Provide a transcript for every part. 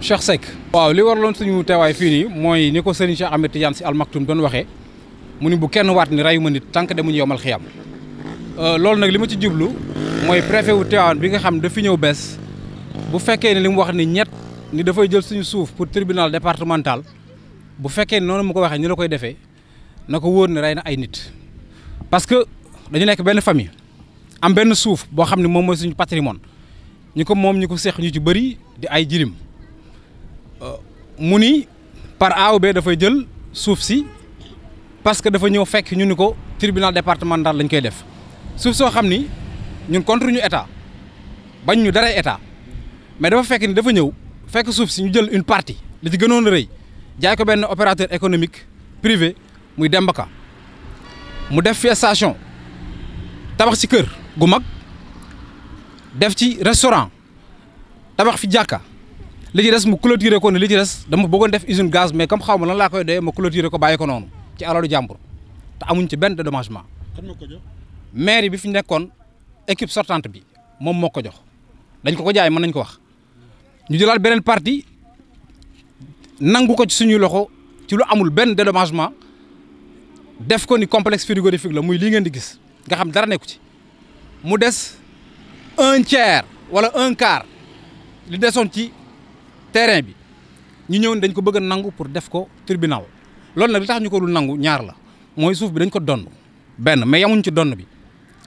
Cheikh Seck. waaw li waraloon suñu teewaay fii nii mooy ni ko Serigne Cheikh Ahmed Tidiane Sy Al Maktoum doon waxee mu ni bu kenn waat ni reyu ma nit tant que demuñu yowmal xiyam loolu nag li ma ci jublu mooy préfet wu Tivaouane bi nga xam dafa ñëw bees bu fekkee ne li mu wax ni ñett ni dafay jël suñu suuf pour tribunal départemental bu fekkee noonu mu ko waxee ñu la koy defee na ko wóor ne rey na ay nit parce que dañu nekk benn famille am benn suuf boo xam ne moom mooy suñu patrimoine ñi ko moom ñi ko seq ñu ci bëri di ay jirim mu ni par A ou B dafay jël suuf si parce que dafa ñëw fekk ñu ni ko tribunal départemental lañ koy def suuf soo xam ni ñun contre ñu état bañ ñu dara état mais dafa fekk ni dafa ñëw fekk suuf si ñu jël une partie li ci gënoon a rëy jaay ko benn opérateur économique privé muy Demba Ka mu def fi station tabax ci kër gu mag def ci restaurant tabax fi jàkka li ci des mu clôturer ko ne li ci des dama bëggoon def usine gaz mais comme xaw ma lan laa koy doyee ma clôturer ko bàyyi ko noonu ci alalu jàmbur te amuñ ci benn dédommagement. kan moo ko jox. maire bi fi nekkoon équipe sortante bi moom moo ko jox dañ ko jaay mën nañ ko wax ñu jëlaat beneen partie nangu ko ci suñuy loxo ci lu amul benn dédommagement def ko ni complexe frigorifique la muy lii ngeen di gis nga xam dara nekku ci mu des un tiers wala un quart li desoon ci terrain bi ñu ñëw dañ ko bëgg a nangu pour def ko tribunal loolu nag li tax ñu ko dul nangu ñaar la mooy suuf bi dañ ko donn benn mais yamuñ ci donn bi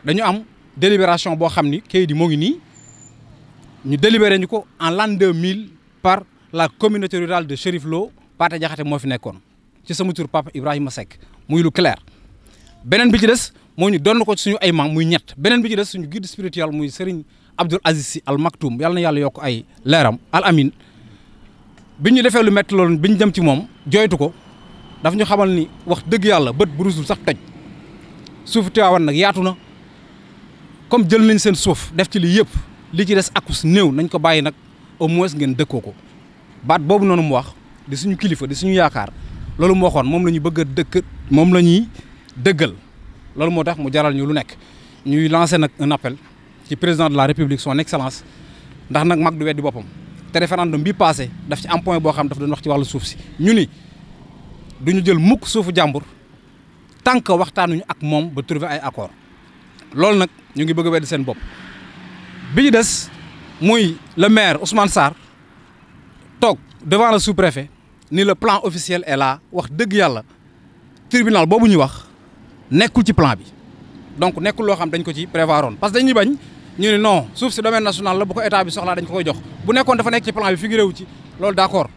dañu am délibération boo xam ni kayit yi moo ngi nii ñu délibéré ñu ko en l'an 2000 par la communauté rurale de Chérif Lo Pathé Diakhaté moo fi nekkoon ci sama tur Papa Ibrahima Seck muy lu clair beneen bi ci des moo ñu donn ko ci suñu ay maam muy ñett beneen bi ci des suñu guide spirituel muy Serigne Abdoul Aziz Sy Al Maktoum yàlla na yàlla yokk ay leeram al amin bi ñu defee lu métti loolu bi ñu dem ci moom jooytu ko daf ñu xamal ni wax dëgg yàlla bët bu rusul sax toj suufu Tivaouane nag yaatu na comme jël nañ seen suuf def ci lii yëpp li ci des akus néew nañ ko bàyyi nag au moins ngeen dëkkoo ko baat boobu noonu mu wax di suñu kilifa di suñu yaakaar loolu mu waxoon moom la ñu bëgg a dëkk moom la ñuy dëggal loolu moo tax mu jaral ñu lu nekk ñuy lancer nag un appel ci président de la république son excellence ndax nag mag du weddi boppam te référendum bi passé daf ci am point boo xam daf doon wax ci wàllu suuf si ñu ni duñu jël mukk suufu jàmbur tant que waxtaanuñu ak moom ba trouver ay accord loolu nag ñu ngi bëgg a weddi seen bopp bi ñu des muy le maire Ousmane Sarr toog devant le sous-préfet ni le plan officiel est là wax dëgg yàlla tribunal boobu ñu wax nekkul ci plan bi donc nekkul loo xam dañ ko ci prévoiroon parce que dañuy bañ ñu ne non suuf si domaine national la bu ko état bi soxlaa dañ ko koy jox bu nekkoon dafa nekk ci plan bi figuré wu ci loolu d'accord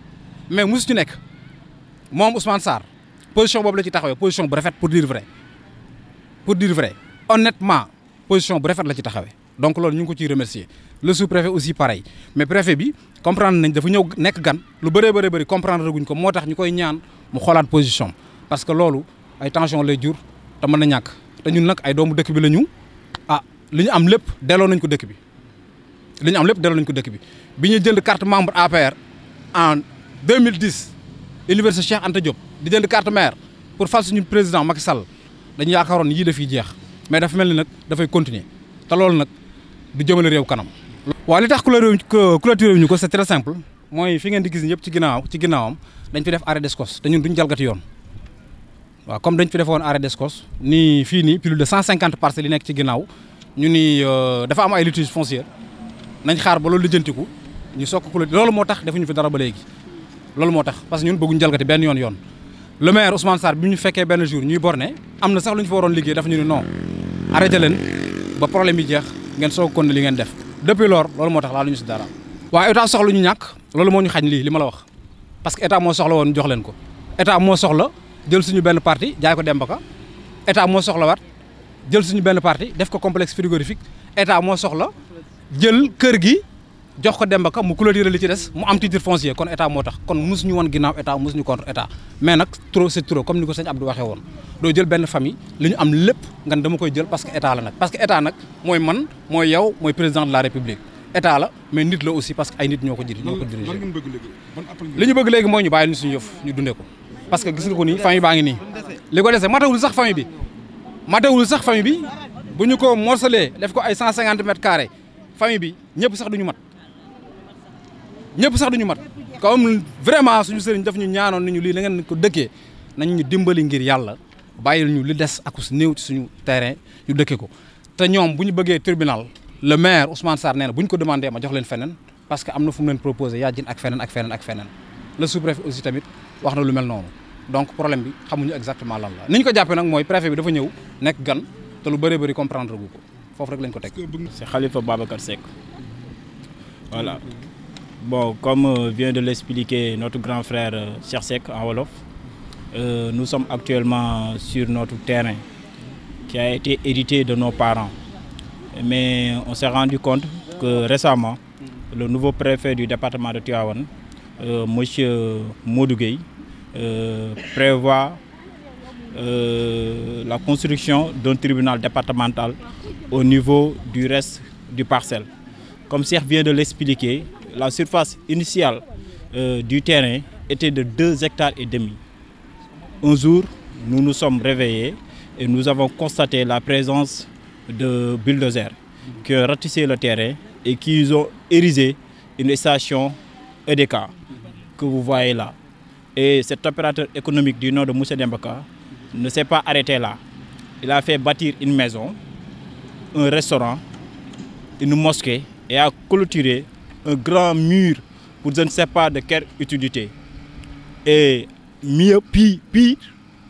mais mosu ci nekk moom Ousmane Sarr position boobu la ci taxawee position bu rafet pour dire vrai honnêtement position bu rafet la ci taxawee donc loolu ñu ngi ko ciy remercier le sous-préfet aussi pareil mais préfet bi comprendre nañ dafa ñëw nekk gan lu bëree bëri comprendre guñ ko moo tax ñu koy ñaan mu xoolaat position parce que loolu ay tension lay jur te mën na ñàkk te ñun nag ay doomu dëkk bi la ñu li ñu am lépp delloo nañ ko dëkk bi bi ñu jënd carte membre APR en 2010 université Cheikh Anta Diop di jënd carte maire pour fal suñu président Macky Sall dañu yaakaaroon yii dafiy jeex mais dafa mel ni nag dafay continuer te loolu nag du jëmale réew kanam. waaw li tax clôturé ñu ko c'est très simple mooy fi ngeen di gis ñëpp ci ginnaawam dañ fi def arrêt d'escos te ñun duñ jalgati yoon waaw comme dañ fi defoon arrêt d'escos nii fii nii plus de 150 parcelles yi nekk ci ginnaaw ñu ni dafa am ay litige foncière nañ xaar ba loolu lijjantiku ñu soog ko loolu moo tax defuñu fi dara ba léegi loolu moo tax parce que ñun bëgguñ jalgati benn yoon le maire Ousmane Sarr bi ñu fekkee benn jour ñuy borné am na sax lu ñu fa waroon liggéey dafa ñu ni non arrêté leen ba problème yi jeex ngeen soog kon li ngeen def depuis loolu moo tax laa lu ñu si dara waaw état soxla ñu ñàkk loolu moo ñu xañ li ma la wax parce que état moo soxla woon jox leen ko état moo soxla jël suñu benn partie jaay ko Demba Ka état moo soxla waat jël suñu benn partie def ko complexe frigorifique état moo soxla jël kër gi jox ko Demba Ka mu clôturer li ci des mu am titre foncier kon état moo tax kon mosuñu woon ginnaaw état mosuñu contre état mais nag trop c'est trop comme ni ko sëñ Abdou waxee woon doo jël benn famille li ñu am lépp nga dama koy jël parce que état la nag parce que état nag mooy man mooy yow mooy président de la république état la mais nit la aussi parce que ay nit ñoo ko dirigé li ñu bëgg léegi mooy ñu bàyyi ñu suñu yëf ñu dundee ko parce que gis nga ko nii famille baa ngi nii li ko dese matawul sax famille bi bu ñu ko morcelé def ko ay 150 mètres carrés famille bi ñëpp sax duñu mat ñëpp sax duñu mat comme vraiment suñu sëriñ daf ñu ñaanoon ni ñu lii da ngeen ko dëkkee nañ ñu dimbali ngir yàlla bàyyil ñu li des ak su néew ci suñu terrain ñu dëkkee ko te ñoom bu ñu bëggee tribunal le maire Ousmane Sarr nee na bu ñu ko demandé ma jox leen feneen parce que am na fu mu leen proposé Yadjine ak feneen ak feneen ak feneen le sous-préfet aussi tamit wax na lu mel noonu donc problème bi xamuñu exactement lan la ni ñu ko jàppee nag mooy préfet bi dafa ñëw nekk gan te lu bëree bëri comprendre gu ko foofu rek lañ ko teg. C'est Khalifa Babacar Seck. Voilà. Bon, comme vient de l'expliquer notre grand frère Cheikh Seck en wolof, nous sommes actuellement sur notre terrain qui a été hérité de nos parents. Mais on s'est rendu compte que récemment, le nouveau préfet du département de Tivaouane, monsieur Modou Gueye, prévoit la construction d'un tribunal départemental au niveau du reste du parcelle. Comme Cheikh vient de l'expliquer, la surface initiale du terrain était de 2,5 hectares. Un jour, nous nous sommes réveillés et nous avons constaté la présence de bulldozers qui ont ratissé le terrain et qui ont érigé une station EDK que vous voyez là. Et cet opérateur économique du nom de Moussa Dembaka ne s'est pas arrêté là. Il a fait bâtir une maison, un restaurant, une mosquée et a clôturé un grand mur pour je ne sais pas de quelle utilité. Et mieux, pire,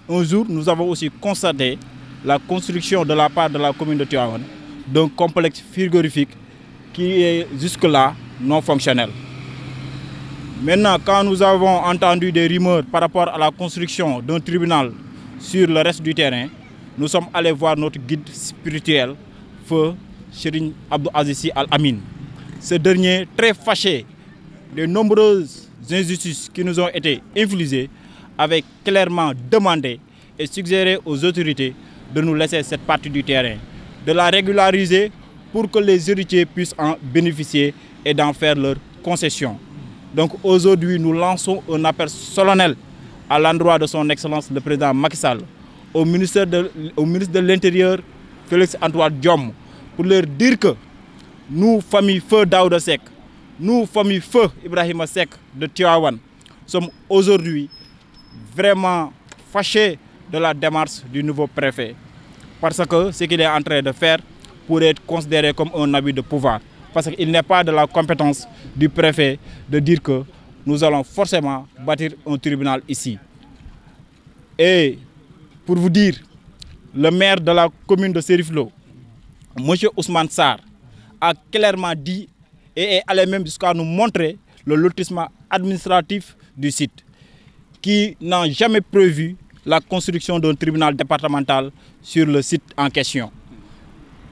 un jour, nous avons aussi constaté la construction de la part de la commune de Tivaouane d'un complexe frigorifique qui est jusque-là non fonctionnel. Maintenant, quand nous avons entendu des rumeurs par rapport à la construction d'un tribunal sur le reste du terrain, nous sommes allés voir notre guide spirituel, Feu Serigne Abdou Aziz Sy Al Amin. Ce dernier, très fâché des nombreuses injustices qui nous ont été infligées, avait clairement demandé et suggéré aux autorités de nous laisser cette partie du terrain, de la régulariser pour que les héritiers puissent en bénéficier et d'en faire leur concession. Donc aujourd'hui, nous lançons un appel solennel à l'endroit de son Excellence le Président Macky Sall, au ministre de l'Intérieur, Félix Antoine Diome, pour leur dire que nous, famille Feu Daouda Seck, nous, famille Feu Ibrahima Seck de Tivaouane, sommes aujourd'hui vraiment fâchés de la démarche du nouveau préfet. Parce que ce qu'il est en train de faire pourrait être considéré comme un abus de pouvoir. Parce qu'il n'est pas de la compétence du préfet de dire que nous allons forcément bâtir un tribunal ici. Et pour vous dire, le maire de la commune de Seriflo, M. Ousmane Sarr, a clairement dit et est allé même jusqu'à nous montrer le lotissement administratif du site, qui n'a jamais prévu la construction d'un tribunal départemental sur le site en question.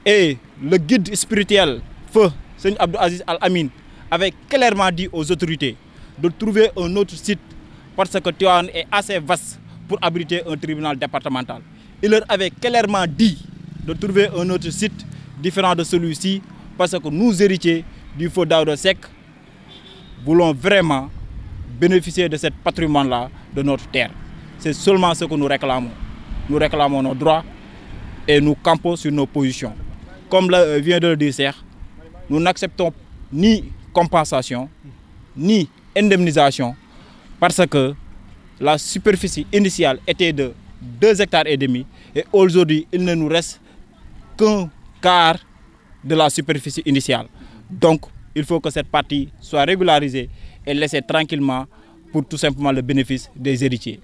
Et le guide spirituel, Feu Serigne Abdou Aziz Al Amin, avait clairement dit aux autorités de trouver un autre site parce que Tivaouane est assez vaste pour abriter un tribunal départemental. Il leur avait clairement dit de trouver un autre site différent de celui-ci parce que nous, héritiers du Feu Daouda Seck, voulons vraiment bénéficier de ce patrimoine-là de notre terre. C'est seulement ce que nous réclamons. Nous réclamons nos droits et nous campons sur nos positions. Comme vient de le dire Cheikh, nous n'acceptons ni compensation, ni indemnisation, parce que la superficie initiale était de 2,5 hectares et aujourd'hui, il ne nous reste qu'un quart de la superficie initiale. Donc, il faut que cette partie soit régularisée et laissée tranquillement pour tout simplement le bénéfice des héritiers.